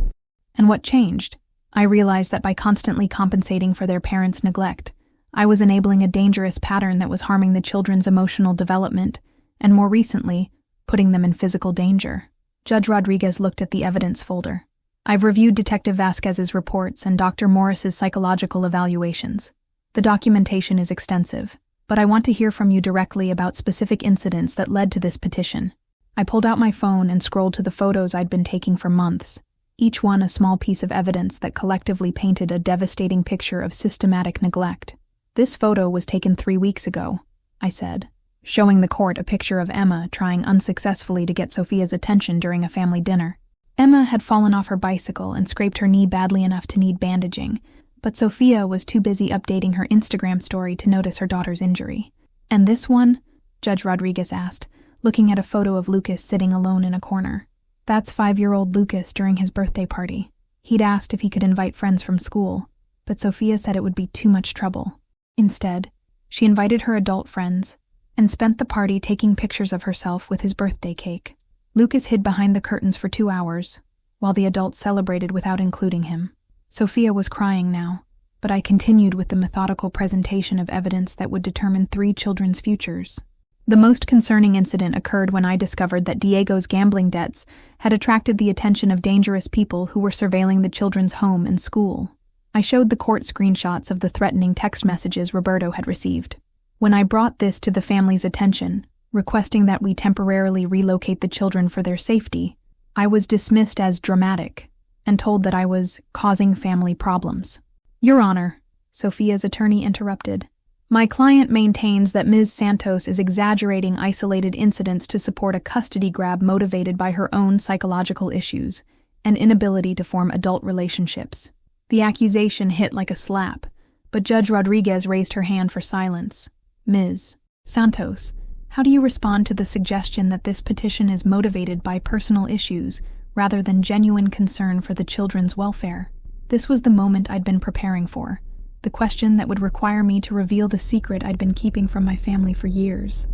And what changed? I realized that by constantly compensating for their parents' neglect, I was enabling a dangerous pattern that was harming the children's emotional development, and more recently, putting them in physical danger. Judge Rodriguez looked at the evidence folder. I've reviewed Detective Vasquez's reports and Dr. Morris's psychological evaluations. The documentation is extensive, but I want to hear from you directly about specific incidents that led to this petition. I pulled out my phone and scrolled to the photos I'd been taking for months, each one a small piece of evidence that collectively painted a devastating picture of systematic neglect. This photo was taken 3 weeks ago, I said, showing the court a picture of Emma trying unsuccessfully to get Sofia's attention during a family dinner. Emma had fallen off her bicycle and scraped her knee badly enough to need bandaging, but Sofia was too busy updating her Instagram story to notice her daughter's injury. And this one? Judge Rodriguez asked, looking at a photo of Lucas sitting alone in a corner. That's 5-year-old Lucas during his birthday party. He'd asked if he could invite friends from school, but Sofia said it would be too much trouble. Instead, she invited her adult friends and spent the party taking pictures of herself with his birthday cake. Lucas hid behind the curtains for 2 hours, while the adults celebrated without including him. Sofia was crying now, but I continued with the methodical presentation of evidence that would determine 3 children's futures. The most concerning incident occurred when I discovered that Diego's gambling debts had attracted the attention of dangerous people who were surveilling the children's home and school. I showed the court screenshots of the threatening text messages Roberto had received. When I brought this to the family's attention, requesting that we temporarily relocate the children for their safety, I was dismissed as dramatic and told that I was causing family problems. Your Honor, Sofia's attorney interrupted. My client maintains that Ms. Santos is exaggerating isolated incidents to support a custody grab motivated by her own psychological issues and inability to form adult relationships. The accusation hit like a slap, but Judge Rodriguez raised her hand for silence. Ms. Santos, how do you respond to the suggestion that this petition is motivated by personal issues rather than genuine concern for the children's welfare? This was the moment I'd been preparing for. the question that would require me to reveal the secret I'd been keeping from my family for years.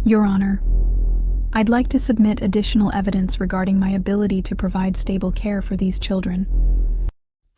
Your Honor, I'd like to submit additional evidence regarding my ability to provide stable care for these children.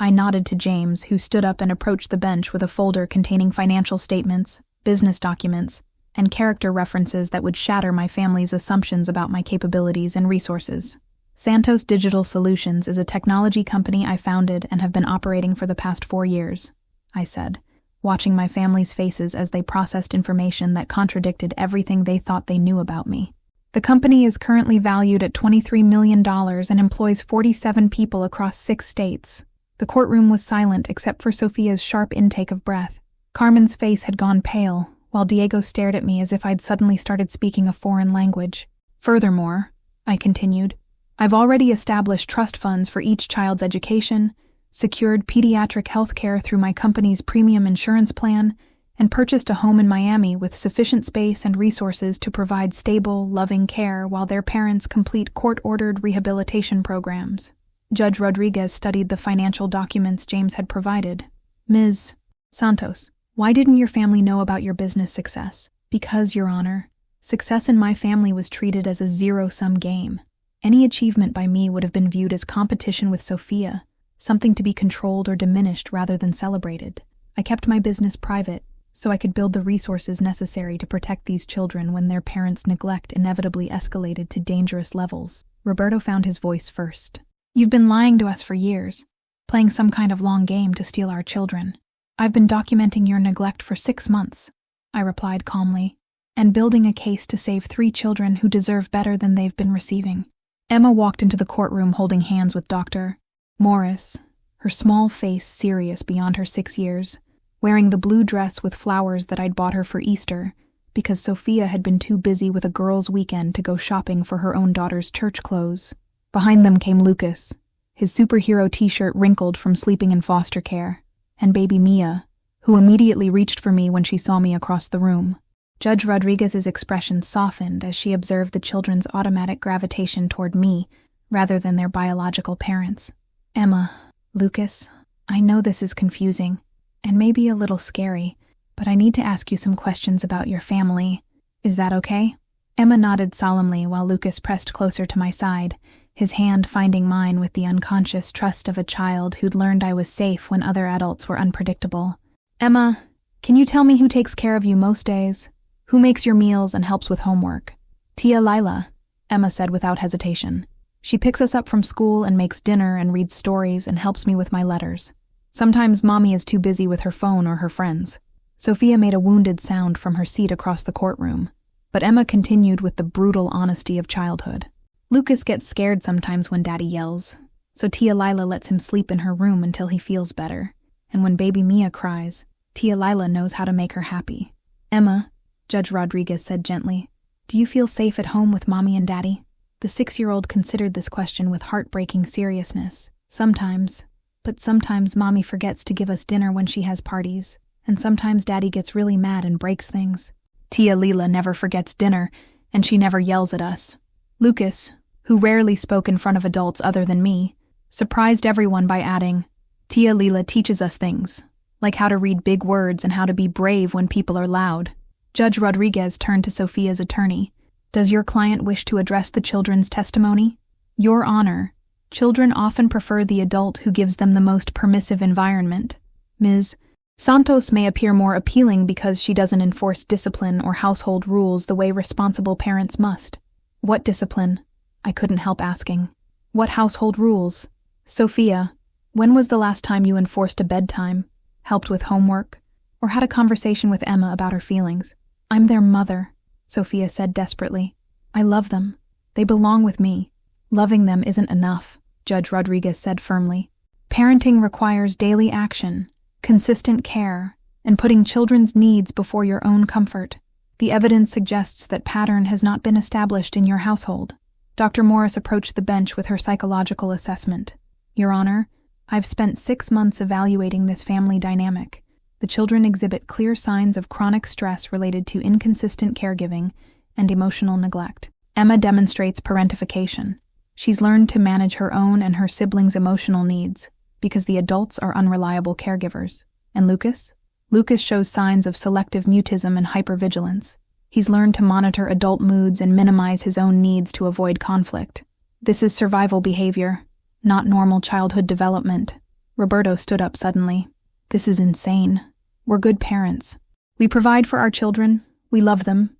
I nodded to James, who stood up and approached the bench with a folder containing financial statements, business documents, and character references that would shatter my family's assumptions about my capabilities and resources. Santos Digital Solutions is a technology company I founded and have been operating for the past 4 years, I said, watching my family's faces as they processed information that contradicted everything they thought they knew about me. The company is currently valued at $23 million and employs 47 people across 6 states. The courtroom was silent except for Sophia's sharp intake of breath. Carmen's face had gone pale, while Diego stared at me as if I'd suddenly started speaking a foreign language. Furthermore, I continued, I've already established trust funds for each child's education, secured pediatric health care through my company's premium insurance plan, and purchased a home in Miami with sufficient space and resources to provide stable, loving care while their parents complete court-ordered rehabilitation programs. Judge Rodriguez studied the financial documents James had provided. Ms. Santos, why didn't your family know about your business success? Because, Your Honor, success in my family was treated as a zero-sum game. Any achievement by me would have been viewed as competition with Sophia, something to be controlled or diminished rather than celebrated. I kept my business private, so I could build the resources necessary to protect these children when their parents' neglect inevitably escalated to dangerous levels. Roberto found his voice first. You've been lying to us for years, playing some kind of long game to steal our children. I've been documenting your neglect for 6 months, I replied calmly, and building a case to save 3 children who deserve better than they've been receiving. Emma walked into the courtroom holding hands with Dr. Morris, her small face serious beyond her 6 years, wearing the blue dress with flowers that I'd bought her for Easter, because Sophia had been too busy with a girls' weekend to go shopping for her own daughter's church clothes. Behind them came Lucas, his superhero t-shirt wrinkled from sleeping in foster care, and baby Mia, who immediately reached for me when she saw me across the room. Judge Rodriguez's expression softened as she observed the children's automatic gravitation toward me rather than their biological parents. Emma, Lucas, I know this is confusing and maybe a little scary, but I need to ask you some questions about your family. Is that okay? Emma nodded solemnly while Lucas pressed closer to my side, his hand finding mine with the unconscious trust of a child who'd learned I was safe when other adults were unpredictable. Emma, can you tell me who takes care of you most days? Who makes your meals and helps with homework? Tia Lila, Emma said without hesitation. She picks us up from school and makes dinner and reads stories and helps me with my letters. Sometimes Mommy is too busy with her phone or her friends. Sophia made a wounded sound from her seat across the courtroom, but Emma continued with the brutal honesty of childhood. Lucas gets scared sometimes when Daddy yells, so Tia Lila lets him sleep in her room until he feels better, and when baby Mia cries, Tia Lila knows how to make her happy. Emma, Judge Rodriguez said gently, do you feel safe at home with Mommy and Daddy? The 6-year-old considered this question with heartbreaking seriousness. Sometimes, but sometimes Mommy forgets to give us dinner when she has parties, and sometimes Daddy gets really mad and breaks things. Tia Lila never forgets dinner, and she never yells at us. Lucas, who rarely spoke in front of adults other than me, surprised everyone by adding, Tia Lila teaches us things, like how to read big words and how to be brave when people are loud. Judge Rodriguez turned to Sophia's attorney. Does your client wish to address the children's testimony? Your Honor, children often prefer the adult who gives them the most permissive environment. Ms. Santos may appear more appealing because she doesn't enforce discipline or household rules the way responsible parents must. What discipline? I couldn't help asking. What household rules? Sophia, when was the last time you enforced a bedtime, helped with homework, or had a conversation with Emma about her feelings? I'm their mother, Sophia said desperately. I love them. They belong with me. Loving them isn't enough, Judge Rodriguez said firmly. Parenting requires daily action, consistent care, and putting children's needs before your own comfort. The evidence suggests that pattern has not been established in your household. Dr. Morris approached the bench with her psychological assessment. Your Honor, I've spent 6 months evaluating this family dynamic. The children exhibit clear signs of chronic stress related to inconsistent caregiving and emotional neglect. Emma demonstrates parentification. She's learned to manage her own and her siblings' emotional needs because the adults are unreliable caregivers. And Lucas? Lucas shows signs of selective mutism and hypervigilance. He's learned to monitor adult moods and minimize his own needs to avoid conflict. This is survival behavior, not normal childhood development. Roberto stood up suddenly. This is insane. We're good parents. We provide for our children. We love them.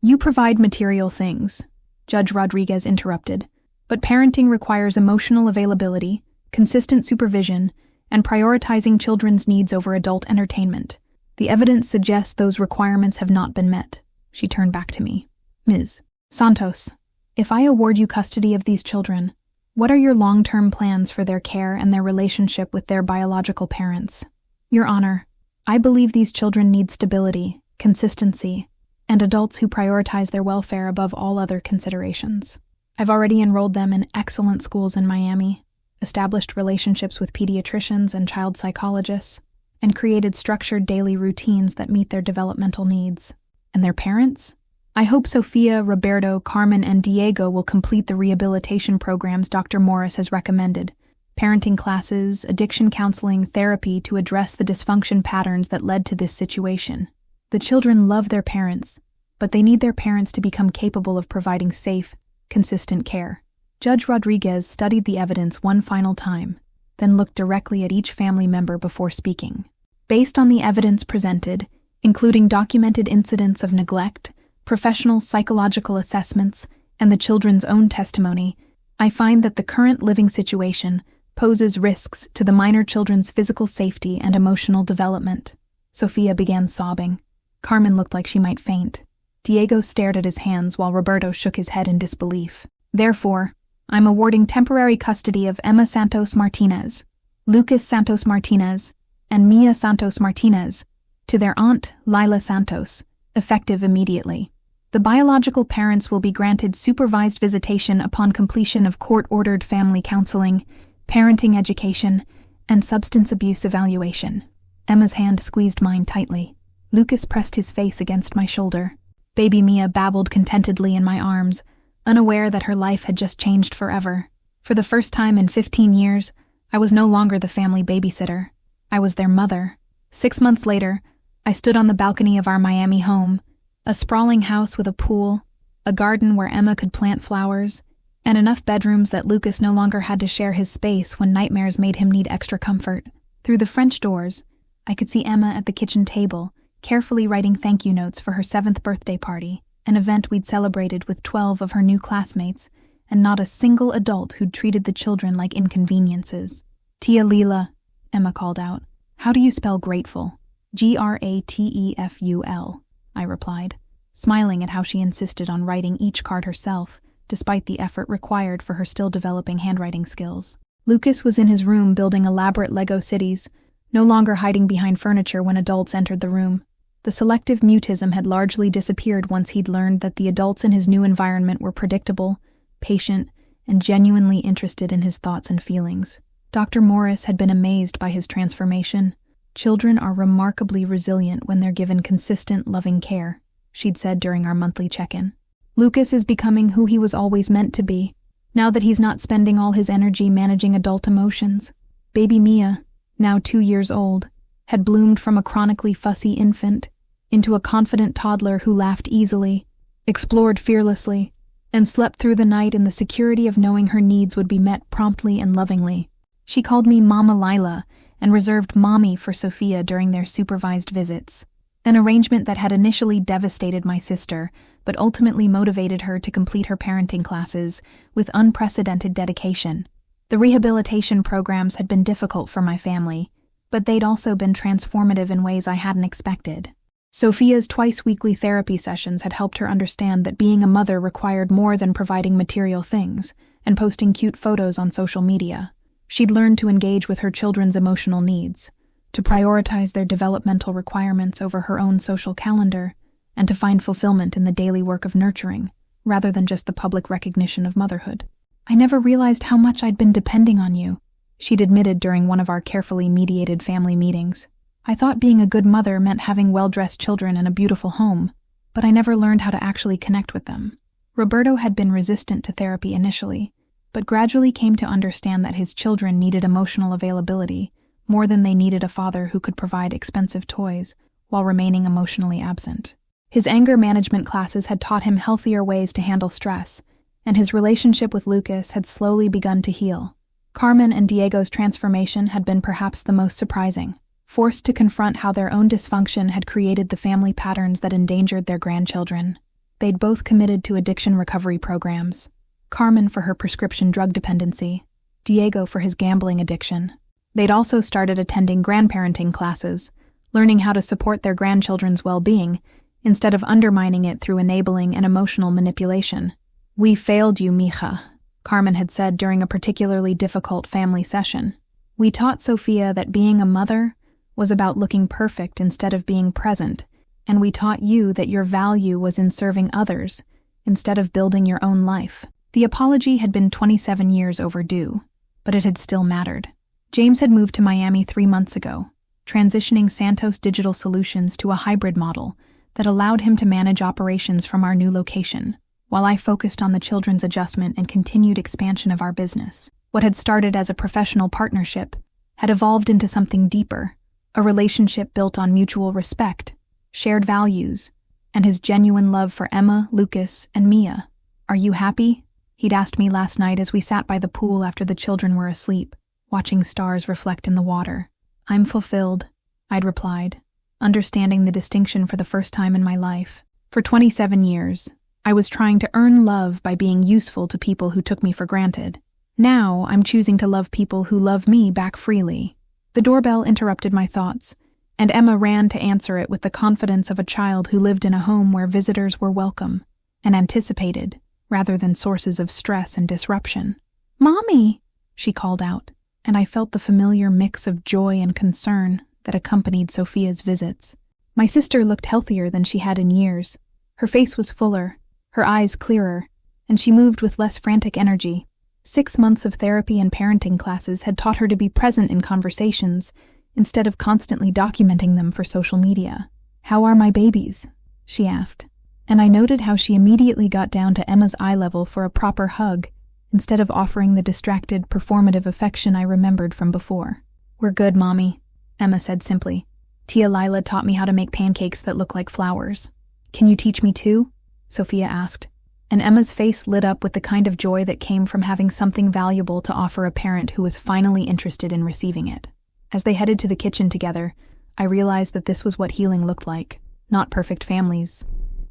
You provide material things, Judge Rodriguez interrupted. But parenting requires emotional availability, consistent supervision, and prioritizing children's needs over adult entertainment. The evidence suggests those requirements have not been met. She turned back to me. Ms. Santos, if I award you custody of these children, what are your long-term plans for their care and their relationship with their biological parents? Your Honor, I believe these children need stability, consistency, and adults who prioritize their welfare above all other considerations. I've already enrolled them in excellent schools in Miami, established relationships with pediatricians and child psychologists, and created structured daily routines that meet their developmental needs. And their parents? I hope Sofia, Roberto, Carmen, and Diego will complete the rehabilitation programs Dr. Morris has recommended. Parenting classes, addiction counseling, therapy to address the dysfunction patterns that led to this situation. The children love their parents, but they need their parents to become capable of providing safe, consistent care. Judge Rodriguez studied the evidence one final time, then looked directly at each family member before speaking. Based on the evidence presented, including documented incidents of neglect, professional psychological assessments, and the children's own testimony, I find that the current living situation poses risks to the minor children's physical safety and emotional development. Sofia began sobbing. Carmen looked like she might faint. Diego stared at his hands while Roberto shook his head in disbelief. Therefore, I'm awarding temporary custody of Emma Santos Martinez, Lucas Santos Martinez, and Mia Santos Martinez to their aunt, Lila Santos, effective immediately. The biological parents will be granted supervised visitation upon completion of court-ordered family counseling, parenting education, and substance abuse evaluation. Emma's hand squeezed mine tightly. Lucas pressed his face against my shoulder. Baby Mia babbled contentedly in my arms, unaware that her life had just changed forever. For the first time in 15 years, I was no longer the family babysitter. I was their mother. 6 months later, I stood on the balcony of our Miami home, a sprawling house with a pool, a garden where Emma could plant flowers, and enough bedrooms that Lucas no longer had to share his space when nightmares made him need extra comfort. Through the French doors, I could see Emma at the kitchen table, carefully writing thank you notes for her 7th birthday party, an event we'd celebrated with 12 of her new classmates, and not a single adult who'd treated the children like inconveniences. Tia Lila, Emma called out. How do you spell grateful? Grateful, I replied, smiling at how she insisted on writing each card herself, despite the effort required for her still developing handwriting skills. Lucas was in his room building elaborate Lego cities, no longer hiding behind furniture when adults entered the room. The selective mutism had largely disappeared once he'd learned that the adults in his new environment were predictable, patient, and genuinely interested in his thoughts and feelings. Dr. Morris had been amazed by his transformation. Children are remarkably resilient when they're given consistent, loving care, she'd said during our monthly check-in. Lucas is becoming who he was always meant to be, now that he's not spending all his energy managing adult emotions. Baby Mia, now 2 years old, had bloomed from a chronically fussy infant into a confident toddler who laughed easily, explored fearlessly, and slept through the night in the security of knowing her needs would be met promptly and lovingly. She called me Mama Lila and reserved Mommy for Sofia during their supervised visits, an arrangement that had initially devastated my sister, but ultimately motivated her to complete her parenting classes with unprecedented dedication. The rehabilitation programs had been difficult for my family, but they'd also been transformative in ways I hadn't expected. Sofia's twice-weekly therapy sessions had helped her understand that being a mother required more than providing material things and posting cute photos on social media. She'd learned to engage with her children's emotional needs, to prioritize their developmental requirements over her own social calendar, and to find fulfillment in the daily work of nurturing, rather than just the public recognition of motherhood. I never realized how much I'd been depending on you, she'd admitted during one of our carefully mediated family meetings. I thought being a good mother meant having well-dressed children and a beautiful home, but I never learned how to actually connect with them. Roberto had been resistant to therapy initially, but gradually came to understand that his children needed emotional availability more than they needed a father who could provide expensive toys while remaining emotionally absent. His anger management classes had taught him healthier ways to handle stress, and his relationship with Lucas had slowly begun to heal. Carmen and Diego's transformation had been perhaps the most surprising. Forced to confront how their own dysfunction had created the family patterns that endangered their grandchildren, they'd both committed to addiction recovery programs. Carmen for her prescription drug dependency, Diego for his gambling addiction. They'd also started attending grandparenting classes, learning how to support their grandchildren's well-being instead of undermining it through enabling and emotional manipulation. "We failed you, mija," Carmen had said during a particularly difficult family session. "We taught Sofia that being a mother was about looking perfect instead of being present, and we taught you that your value was in serving others instead of building your own life." The apology had been 27 years overdue, but it had still mattered. James had moved to Miami 3 months ago, transitioning Santos Digital Solutions to a hybrid model that allowed him to manage operations from our new location, while I focused on the children's adjustment and continued expansion of our business. What had started as a professional partnership had evolved into something deeper, a relationship built on mutual respect, shared values, and his genuine love for Emma, Lucas, and Mia. "Are you happy?" he'd asked me last night as we sat by the pool after the children were asleep, watching stars reflect in the water. "I'm fulfilled," I'd replied, understanding the distinction for the first time in my life. For 27 years, I was trying to earn love by being useful to people who took me for granted. Now, I'm choosing to love people who love me back freely. The doorbell interrupted my thoughts, and Emma ran to answer it with the confidence of a child who lived in a home where visitors were welcome and anticipated, rather than sources of stress and disruption. "Mommy!" she called out, and I felt the familiar mix of joy and concern that accompanied Sophia's visits. My sister looked healthier than she had in years. Her face was fuller, her eyes clearer, and she moved with less frantic energy. 6 months of therapy and parenting classes had taught her to be present in conversations instead of constantly documenting them for social media. "How are my babies?" she asked, and I noted how she immediately got down to Emma's eye level for a proper hug instead of offering the distracted, performative affection I remembered from before. "We're good, Mommy," Emma said simply. "Tia Lila taught me how to make pancakes that look like flowers." "Can you teach me too?" Sophia asked, and Emma's face lit up with the kind of joy that came from having something valuable to offer a parent who was finally interested in receiving it. As they headed to the kitchen together, I realized that this was what healing looked like. Not perfect families,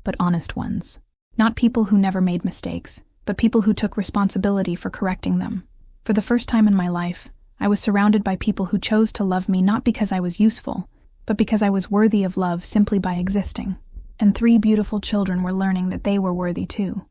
but honest ones. Not people who never made mistakes, but people who took responsibility for correcting them. For the first time in my life, I was surrounded by people who chose to love me not because I was useful, but because I was worthy of love simply by existing. And 3 beautiful children were learning that they were worthy too.